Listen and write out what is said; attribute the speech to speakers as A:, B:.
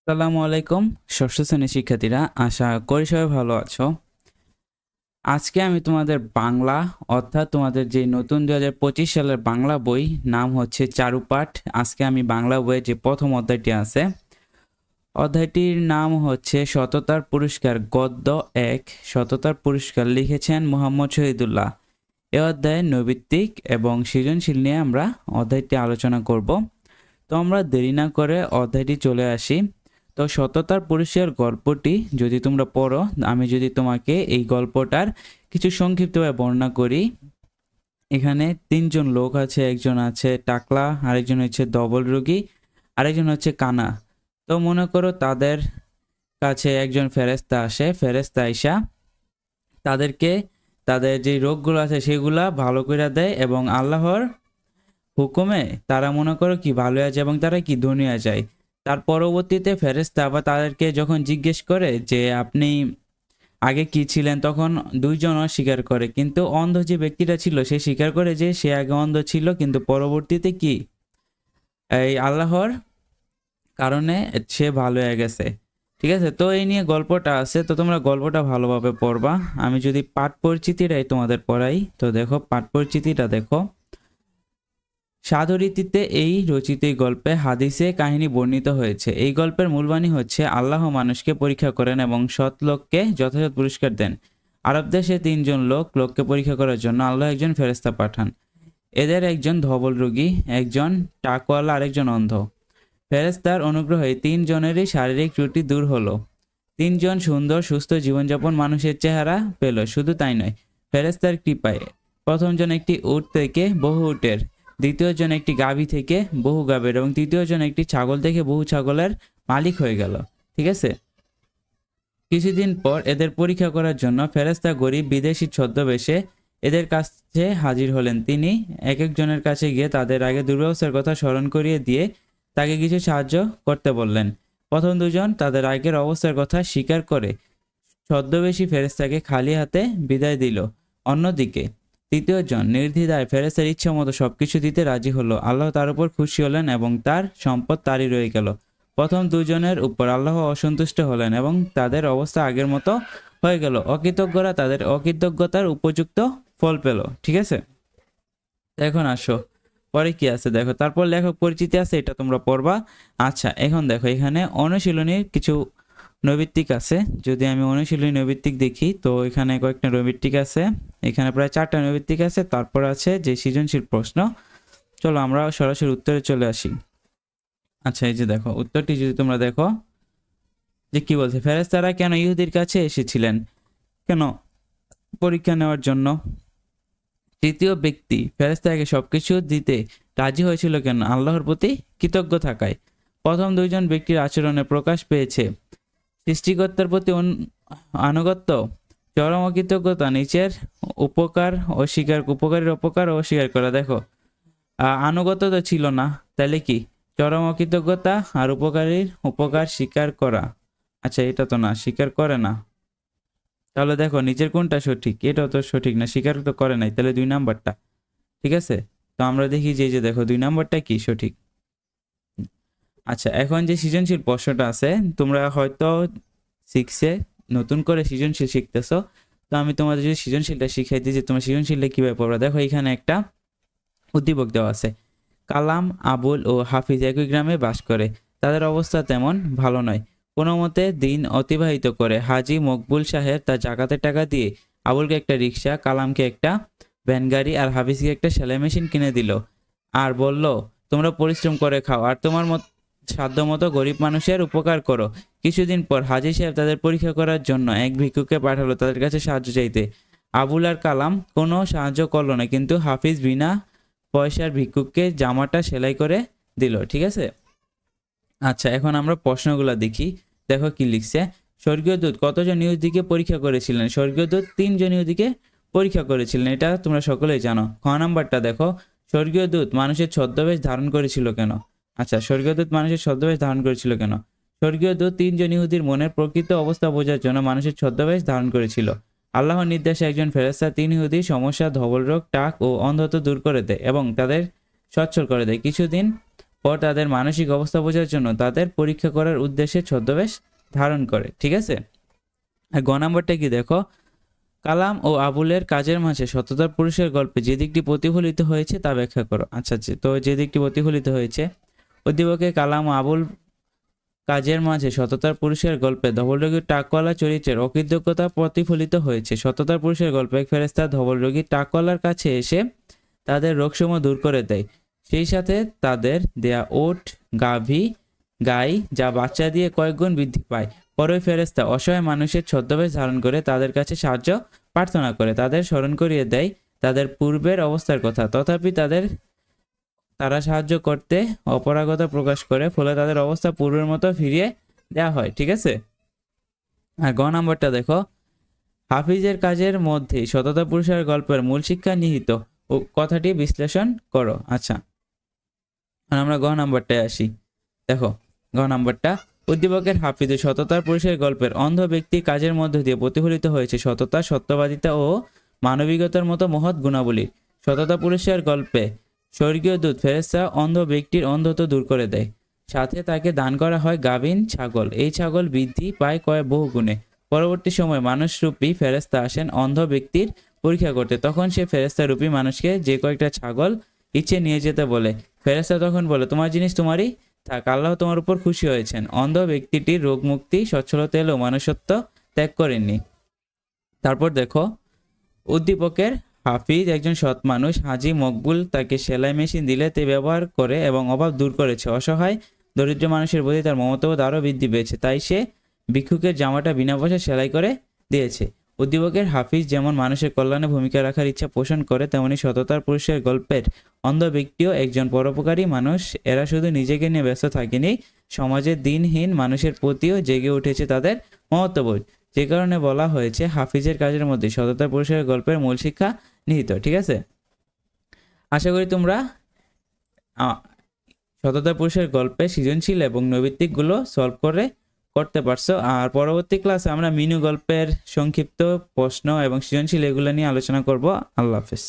A: আসসালামু আলাইকুম ষষ্ঠ শ্রেণীর শিক্ষার্থীরা, আশা করি সবাই ভালো আছো। আজকে আমি তোমাদের বাংলা অর্থাৎ তোমাদের যে নতুন 2025 সালের বাংলা বই নাম হচ্ছে চারুপাঠ। আজকে আমি বাংলা বইয়ের যে প্রথম অধ্যায়টি আছে, অধ্যায়টির নাম হচ্ছে সততার পুরস্কার গদ্য 1। সততার পুরস্কার লিখেছেন মোহাম্মদ শহীদুল্লাহ। এ অধ্যায়ে নৈবিত্তিক এবং সৃজনশীল নিয়ে আমরা অধ্যায়টি আলোচনা করব। তো আমরা দেরি না করে অধ্যায়টি চলে আসি। তো সততার পুরুষের গল্পটি যদি তোমরা পড়ো, আমি যদি তোমাকে এই গল্পটার কিছু সংক্ষিপ্তভাবে বর্ণনা করি। এখানে তিনজন লোক আছে, একজন আছে টাকলা, আরেকজন হচ্ছে ডবল রোগী, আরেকজন হচ্ছে কানা। তো মনে করো তাদের কাছে একজন ফেরেশতা আসে। ফেরেশতা আইসা তাদেরকে তাদের যে রোগগুলো আছে সেগুলা ভালো করে দেয় এবং আল্লাহর হুকুমে তারা মনে করো কি ভালো হয়ে যায় এবং তারা কি ধনী হয়ে যায়। তার পরবর্তীতে ফেরেশতা আবার তাদেরকে যখন জিজ্ঞেস করে যে আপনি আগে কি ছিলেন, তখন দুইজন অস্বীকার করে, কিন্তু অন্ধ যে ব্যক্তিটা ছিল সে স্বীকার করে যে সে আগে অন্ধ ছিল, কিন্তু পরবর্তীতে কি এই আল্লাহর কারণে সে ভালো হয়ে গেছে। ঠিক আছে, তো এই নিয়ে গল্পটা আছে। তো তোমরা গল্পটা ভালোভাবে পড়বা। আমি যদি পাঠ পরিচিতিটাই তোমাদের পড়াই, তো দেখো পাঠ পরিচিতিটা দেখো। সাধুরীতিতে এই রচিত এই গল্পে হাদিসে কাহিনী বর্ণিত হয়েছে। এই গল্পের মূলবাণী হচ্ছে আল্লাহ মানুষকে পরীক্ষা করেন এবং সৎ লোককে যথাযথ পুরস্কার দেন। আরব দেশে তিনজন লোককে পরীক্ষা করার জন্য আল্লাহ একজন ফেরেশতা পাঠান। এদের একজন ধবল রোগী, একজন টাকওয়ালা, আরেকজন অন্ধ। ফেরেশতার অনুগ্রহে তিনজনেরই শারীরিক ত্রুটি দূর হলো। তিনজন সুন্দর সুস্থ জীবনযাপন মানুষের চেহারা পেল। শুধু তাই নয়, ফেরেশতার কৃপায় প্রথমজন একটি উট থেকে বহু উটের, দ্বিতীয়জন একটি গাভী থেকে বহু গাভীর এবং তৃতীয়জন একটি ছাগল থেকে বহু ছাগলের মালিক হয়ে গেল। ঠিক আছে, কিছুদিন পর এদের পরীক্ষা করার জন্য ফেরেশতা গরিব বিদেশি ছদ্মবেশে এদের কাছে হাজির হলেন। তিনি এক একজনের কাছে গিয়ে তাদের আগে দুর্ব্যবস্থার কথা স্মরণ করিয়ে দিয়ে তাকে কিছু সাহায্য করতে বললেন। প্রথম দুজন তাদের আগের অবস্থার কথা স্বীকার করে ছদ্মবেশী ফেরেশতাকে খালি হাতে বিদায় দিল। অন্যদিকে তৃতীয়জন নির্দ্বিধায় ফেরেশতার ইচ্ছা মতো সবকিছু দিতে রাজি হলো। আল্লাহ তার উপর খুশি হলেন এবং তার সম্পদ তারই রয়ে গেল। প্রথম দুজনের উপর আল্লাহ অসন্তুষ্ট হলেন এবং তাদের অবস্থা আগের মতো হয়ে গেল। অকৃতজ্ঞরা তাদের অকৃতজ্ঞতার উপযুক্ত ফল পেল। ঠিক আছে, এখন আসো পরে কি আছে দেখো। তারপর লেখক পরিচিতি আছে, এটা তোমরা পড়বা। আচ্ছা, এখন দেখো এখানে অনুশীলনীর কিছু নৈবিত্তিক আছে। যদি আমি অনুশীলনী নৈবিত্তিক দেখি, তো এখানে কয়েকটা নৈবিত্তিক আছে। এখানে প্রায় 4টা নৈবিত্তিক আছে। তারপর আছে যে সৃজনশীল প্রশ্ন। চলো আমরা সরাসরি উত্তরে চলে আসি। আচ্ছা, এই যে দেখো উত্তরটি যদি তোমরা দেখো যে কি বলছে, ফেরেশতারা কেন ইহুদির কাছে এসেছিলেন? কেন? পরীক্ষা নেওয়ার জন্য। তৃতীয় ব্যক্তি ফেরেশতাকে সবকিছু দিতে রাজি হয়েছিল কেন? আল্লাহর প্রতি কৃতজ্ঞ থাকায়। প্রথম দুইজন ব্যক্তির আচরণে প্রকাশ পেয়েছে সৃষ্টিকর্তার প্রতি আনুগত্য, চরম অকৃতজ্ঞতা, নিচের উপকারীর অপকার অস্বীকার করা। দেখো আনুগত্য তো ছিল না, তাহলে কি চরম অকৃতজ্ঞতা আর উপকারীর উপকার স্বীকার করা। আচ্ছা, এটা তো না, স্বীকার করে না। তাহলে দেখো নিচের কোনটা সঠিক? এটাও তো সঠিক না, স্বীকার তো করে নাই, তাহলে 2 নাম্বারটা। ঠিক আছে, তো আমরা দেখি যে দেখো 2 নাম্বারটা কি সঠিক। আচ্ছা, এখন যে সৃজনশীল প্রশ্নটা আছে, তোমরা হয়তো 6-এ নতুন করে সৃজনশীল শিখতেছো। তো আমি তোমাদের যদি সৃজনশীলটা শিখাই দিই যে তোমার সৃজনশীলটা কীভাবে পড়বা। দেখো এখানে একটা উদ্দীপক দেওয়া আছে। কালাম, আবুল ও হাফিজ একই গ্রামে বাস করে। তাদের অবস্থা তেমন ভালো নয়। কোনো মতে দিন অতিবাহিত করে হাজি মকবুল সাহেব তার জাকাতের টাকা দিয়ে আবুলকে একটা রিক্সা, কালামকে একটা ভ্যান গাড়ি আর হাফিজকে একটা সেলাই মেশিন কিনে দিল আর বলল, তোমরা পরিশ্রম করে খাও আর তোমার সাধ্যমতো গরিব মানুষের উপকার করো। কিছুদিন পর হাজি সাহেব তাদের পরীক্ষা করার জন্য এক ভিক্ষুককে পাঠালো তাদের কাছে সাহায্য চাইতে। আবুল আর কালাম কোনো সাহায্য করলো না, কিন্তু হাফিজ বিনা পয়সার ভিক্ষুককে জামাটা সেলাই করে দিল। ঠিক আছে, আচ্ছা এখন আমরা প্রশ্নগুলো দেখি। দেখো কি লিখছে। স্বর্গীয় দূত কতজন ইহুদিকে পরীক্ষা করেছিলেন? স্বর্গীয় দূত 3 জন ইহুদিকে পরীক্ষা করেছিলেন, এটা তোমরা সকলেই জানো। খ নাম্বারটা দেখো, স্বর্গীয় দূত মানুষের ছদ্মবেশ ধারণ করেছিল কেন? আচ্ছা, স্বর্গীয় দূত মানুষের ছদ্মবেশ ধারণ করেছিল কেন? স্বর্গীয় দূত 3 জন ইহুদির মনের প্রকৃত অবস্থা বোঝার জন্য মানুষের ছদ্মবেশ ধারণ করেছিল। আল্লাহর নির্দেশে একজন ফেরেশতা 3 ইহুদির সমস্যা, ধবল রোগ, টাক ও অন্ধত্ব দূর করে দেয় এবং তাদের সচ্ছল করে দেয়। কিছুদিন পর তাদের মানসিক অবস্থা বোঝার জন্য তাদের পরীক্ষা করার উদ্দেশ্যে ছদ্মবেশ ধারণ করে। ঠিক আছে, আর গ নাম্বারটা কি দেখো, কালাম ও আবুলের কাজের মাঝে সততার পুরুষের গল্পে যে দিকটি প্রতিফলিত হয়েছে তা ব্যাখ্যা করো। আচ্ছা, তো যে দিকটি প্রতিফলিত হয়েছে, উদ্দীপকে কালাম ও আবুল কাজের মাঝে সততার পুরুষের গল্পে ধবলরোগীর টাকওয়ালা চরিত্রের অকৃতজ্ঞতা প্রতিফলিত হয়েছে। সততার পুরুষের গল্পে এক ফেরেশতা ধবলরোগীর টাকওয়ালার কাছে এসে তাদের রোগসমূহ দূর করে দেয়, সেই সাথে তাদের দেয়া ওট, গাই যা বাচ্চা দিয়ে কয়েক গুণ বৃদ্ধি পায়। পরে ওই ফেরেশতা অসহায় মানুষের ছদ্মবেশ ধারণ করে তাদের কাছে সাহায্য প্রার্থনা করে, তাদের স্মরণ করিয়ে দেয় তাদের পূর্বের অবস্থার কথা, তথাপি তারা সাহায্য করতে অপারগতা প্রকাশ করে, ফলে তাদের অবস্থা পূর্বের মতো ফিরিয়ে দেওয়া হয়। ঠিক আছে, আর গ নাম্বারটা দেখো, হাফিজের কাজের মধ্যে সততা পুরুষের গল্পের মূল শিক্ষা নিহিত ও কথাটি বিশ্লেষণ করো। আচ্ছা, আর আমরা গ নাম্বারটায় আসি। দেখো গ নাম্বারটা, উদ্দীপকের হাফিজ ও সততার পুরুষের গল্পের অন্ধ ব্যক্তি কাজের মধ্য দিয়ে প্রতিফলিত হয়েছে সততা, সত্যবাদিতা ও মানবিকতার মতো মহৎ গুণাবলী। সততা পুরুষের গল্পে স্বর্গীয় দূত ফেরেশতা অন্ধ ব্যক্তির অন্ধত্ব দূর করে দেয়, সাথে তাকে দান করা হয় গাভীন ছাগল। এই ছাগল বৃদ্ধি পায় বহু গুণে। পরবর্তী সময় মানুষরূপী ফেরেশতা আসেন অন্ধ ব্যক্তির পরীক্ষা করতে, তখন সে ফেরেশতা রূপী মানুষকে যে কয়েকটা ছাগল ইচ্ছে নিয়ে যেতে বলে। ফেরেশতা তখন বলে, তোমার জিনিস তোমারই থাক, আল্লাহ তোমার উপর খুশি হয়েছেন। অন্ধ ব্যক্তিটির রোগ মুক্তি সচ্ছলতা এলেও মনুষ্যত্ব ত্যাগ করেননি। তারপর দেখো, উদ্দীপকের হাফিজ একজন সৎ মানুষ, হাজি মকবুল তাকে সেলাই মেশিন দিলে তে ব্যবহার করে এবং অভাব দূর করেছে। অসহায় দরিদ্র মানুষের প্রতি তার মমতাবোধ আরও বৃদ্ধি পেয়েছে, তাই সে ভিক্ষুকের জামাটা বিনা পয়সা সেলাই করে দিয়েছে। উদ্দীপকের হাফিজ যেমন মানুষের কল্যাণে ভূমিকা রাখার ইচ্ছা পোষণ করে, তেমনি সততার পুরুষের গল্পের অন্ধ ব্যক্তিও একজন পরোপকারী মানুষ। এরা শুধু নিজেকে নিয়ে ব্যস্ত থাকেনি, সমাজের দিনহীন মানুষের প্রতিও জেগে উঠেছে তাদের মহত্ববোধ, যে কারণে বলা হয়েছে হাফিজের কাজের মধ্যে সততার পুরুষের গল্পের মূল শিক্ষা নিহিত। ঠিক আছে, আশা করি তোমরা সততার পুরুষের গল্পে সৃজনশীল এবং নৈবিত্তিকগুলো সলভ করতে পারছো। আর পরবর্তী ক্লাসে আমরা মিনু গল্পের সংক্ষিপ্ত প্রশ্ন এবং সৃজনশীল এগুলো নিয়ে আলোচনা করব। আল্লাহ হাফেজ।